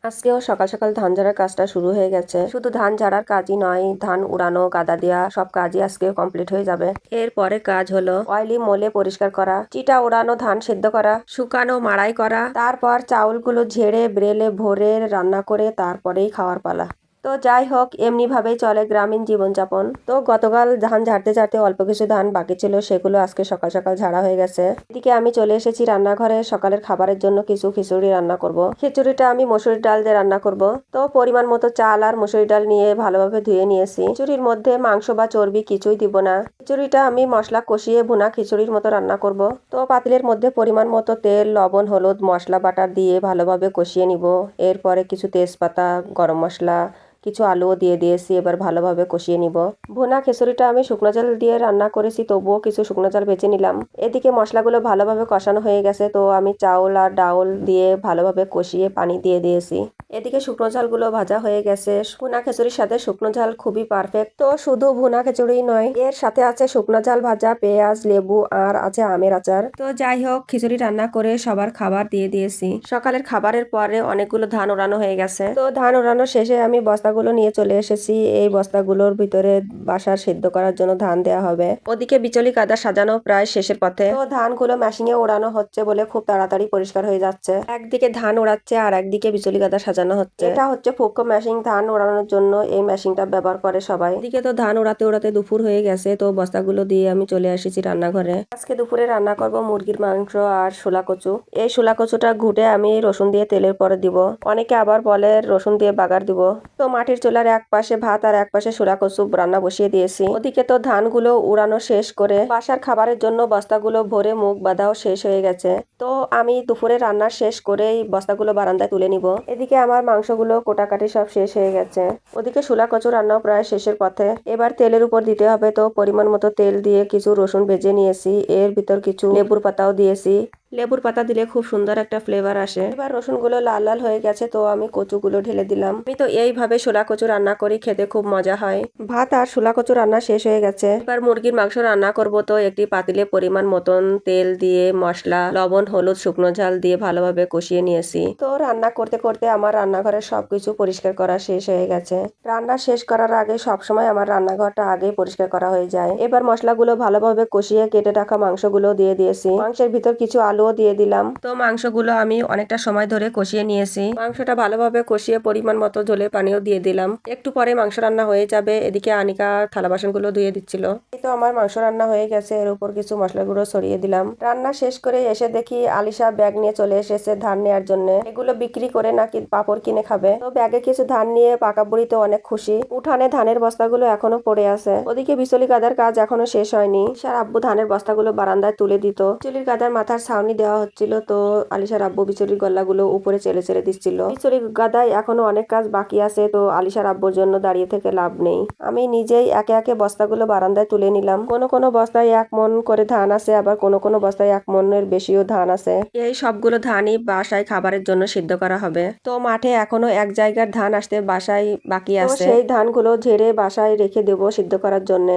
আজকেও সকাল সকাল ধান ঝাড়ার কাজটা শুরু হয়ে গেছে। শুধু ধান ঝাড়ার কাজই নয়, ধান উড়ানো, গাদা দেওয়া সব কাজই আজকে কমপ্লিট হয়ে যাবে। এরপরে কাজ হলো অয়েলি মোলে পরিষ্কার করা, চিটা উড়ানো, ধান সেদ্ধ করা, শুকানো, মাড়াই করা, তারপর চাউলগুলো ঝেড়ে ব্রেলে ভরে রান্না করে তারপরেই খাওয়ার পালা। তো যাই হোক, এমনি ভাবেই চলে গ্রামীণ জীবনযাপন। তো গতকাল ধান ঝাড়তে ঝাড়তে অল্প কিছু ধান বাকি ছিল, সেগুলো আজকে সকাল সকাল ঝাড়া হয়ে গেছে। এদিকে আমি চলে এসেছি রান্নাঘরে সকালের খাবারের জন্য কিছু খিচুড়ি রান্না করব। খিচুড়িটা আমি মসুরির ডাল দিয়ে রান্না করব। তো পরিমাণ মতো চাল আর মসুরি ডাল নিয়ে ভালোভাবে ধুয়ে নিয়েছি। খিচুড়ির মধ্যে মাংস বা চর্বি কিছুই দিব না। খিচুড়িটা আমি মশলা কষিয়ে ভুনা খিচুড়ির মতো রান্না করব। তো পাতিলের মধ্যে পরিমাণ মতো তেল, লবণ, হলুদ, মশলা বাটা দিয়ে ভালোভাবে কষিয়ে নিব। এরপরে কিছু তেজপাতা, গরম মশলা, কিছু আলুও দিয়ে দিয়েছি। এবার ভালোভাবে কষিয়ে নিব। ভুনা খিচুড়িটা আমি শুকনো চাল দিয়ে রান্না করেছি, তবুও কিছু শুকনো চাল বেছে নিলাম। এদিকে মশলাগুলো ভালোভাবে কষানো হয়ে গেছে, তো আমি চাউল আর ডাউল দিয়ে ভালোভাবে কষিয়ে পানি দিয়ে দিয়েছি। এদিকে শুকনো ঝালগুলো ভাজা হয়ে গেছে। ভুনা খিচুড়ির সাথে শুকনো ঝাল খুবই পারফেক্ট। তো শুধু ভুনা খিচুড়ি নয়, এর সাথে আছে শুকনো ঝাল ভাজা, পেঁয়াজ, লেবু আর আছে আমের আচার। তো যাই হোক, খিচুড়ি রান্না করে সবার খাবার দিয়ে দিয়েছি। সকালের খাবারের পরে অনেকগুলো ধান ওড়ানো হয়ে গেছে। তো ধান ওড়ানো শেষে আমি বস্তাগুলো নিয়ে চলে এসেছি। এই বস্তাগুলোর ভিতরে বাসার সিদ্ধ করার জন্য ধান দেওয়া হবে। ওদিকে বিচলি কাদা সাজানো প্রায় শেষের পথে। তো ধানগুলো মেশিনে ওড়ানো হচ্ছে বলে খুব তাড়াতাড়ি পরিষ্কার হয়ে যাচ্ছে। একদিকে ধান ওড়াচ্ছে আর একদিকে বিচলি কাদা সাজানো হচ্ছে। এটা হচ্ছে ফুকো মেশিন, ধান ওড়ানোর জন্য এই মেশিনটা ব্যবহার করে সবাই। এদিকে তো ধান ওড়াতে ওড়াতে দুপুর হয়ে গেছে। তো বস্তাগুলো দিয়ে আমি চলে এসেছি রান্নাঘরে। আজকে দুপুরে রান্না করব মুরগির মাংস আর শোলা কচু। এই শোলা কচুটা ঘুটে আমি রসুন দিয়ে তেলের পরে দিব। অনেকে আবার বলে রসুন দিয়ে বাগার দিব। তো মাটির চুলার এক পাশে ভাত আর এক পাশে শোলা কচু রান্না বসিয়ে দিয়েছি। ওদিকে তো ধানগুলো উড়ানো শেষ করে বাসার খাবারের জন্য বস্তাগুলো ভরে মুখ বাঁধাও শেষ হয়ে গেছে। তো আমি দুপুরে রান্না শেষ করেই বস্তাগুলো বারান্দায় তুলে নিব। এদিকে আমার মাংসগুলো কোটাকাটি সব শেষ হয়ে গেছে। ওদিকে শোলা কচু রান্নাও প্রায় শেষের পথে। এবার তেলের উপর দিতে হবে, তো পরিমাণ মতো তেল দিয়ে কিছু রসুন ভেজে নিয়েছি। এর ভিতর কিছু লেবুর পাতাও দিয়েছি। লেবুর পাতা দিলে খুব সুন্দর একটা ফ্লেভার আসে। এবার রসুনগুলো লাল লাল হয়ে গেছে, তো আমি কচুগুলো ঢেলে দিলাম। আমি তো এইভাবে শোলা কচু রান্না করি, খেতে খুব মজা হয়। ভাত আর শোলা কচু রান্না শেষ হয়ে গেছে। এবার মুরগির মাংস রান্না করব। তো একটি পাতিলে পরিমাণ মতন তেল দিয়ে মশলা, লবণ, হলুদ, শুকনো ঝাল দিয়ে ভালোভাবে কষিয়ে নিয়েছি। তো রান্না করতে করতে আমার রান্নাঘরের সবকিছু পরিষ্কার করা শেষ হয়ে গেছে। রান্না শেষ করার আগে সবসময় আমার রান্নাঘরটা আগেই পরিষ্কার করা হয়ে যায়। এবার মশলাগুলো ভালোভাবে কষিয়ে কেটে রাখা মাংসগুলো দিয়ে দিয়েছি। মাংসের ভিতর কিছু আলুও দিয়ে দিলাম। তো মাংসগুলো আমি অনেকটা সময় ধরে কষিয়ে নিয়েছি। মাংসটা ভালোভাবে কষিয়ে পরিমাণ মতো ঝোলের পানিও দিয়ে দিলাম। একটু পরে মাংস রান্না হয়ে যাবে। এদিকে আনিকা থালা বাসনগুলো ধুয়ে দিচ্ছিল। এই তো আমার মাংস রান্না হয়ে গেছে। এর উপর কিছু মশলা গুঁড়ো ছড়িয়ে দিলাম। রান্না শেষ করে এসে দেখি আলিশা ব্যাগ নিয়ে চলে এসেছে ধান নেওয়ার জন্য। এগুলো বিক্রি করে নাকি পাপড় কিনে খাবে। তো ব্যাগে কিছু ধান নিয়ে পাকা বুড়ি তো অনেক খুশি। উঠানে ধানের বস্তাগুলো এখনো পড়ে আছে। ওদিকে বিচলি গাদার কাজ এখনো শেষ হয়নি। সার আব্বু ধানের বস্তাগুলো বারান্দায় তুলে দিত। বিচলির গাদার মাথার ছাউনি দেওয়া হচ্ছিল, তো আলিশার আব্বু বিচলির গল্লাগুলো উপরে চেলে চেলে দিচ্ছিল। বিচলির গাদায় এখনো অনেক কাজ বাকি আছে, তো আলিশার আব্বুর জন্য দাঁড়িয়ে থেকে লাভ নেই। আমি নিজেই একে একে বস্তাগুলো বারান্দায় তুলে নিলাম। কোনো কোনো বস্তায় 1 মণ করে ধান আছে, আবার কোনো কোনো বস্তায় 1 মণের বেশিও ধান আছে। এই সবগুলো ধানই বাসায় খাবারের জন্য সিদ্ধ করা হবে। তো মাঠে এখনো এক জায়গার ধান আসতে বাসায় বাকি আছে। সেই ধানগুলো ঝেড়ে বাসায় রেখে দেবো সিদ্ধ করার জন্য।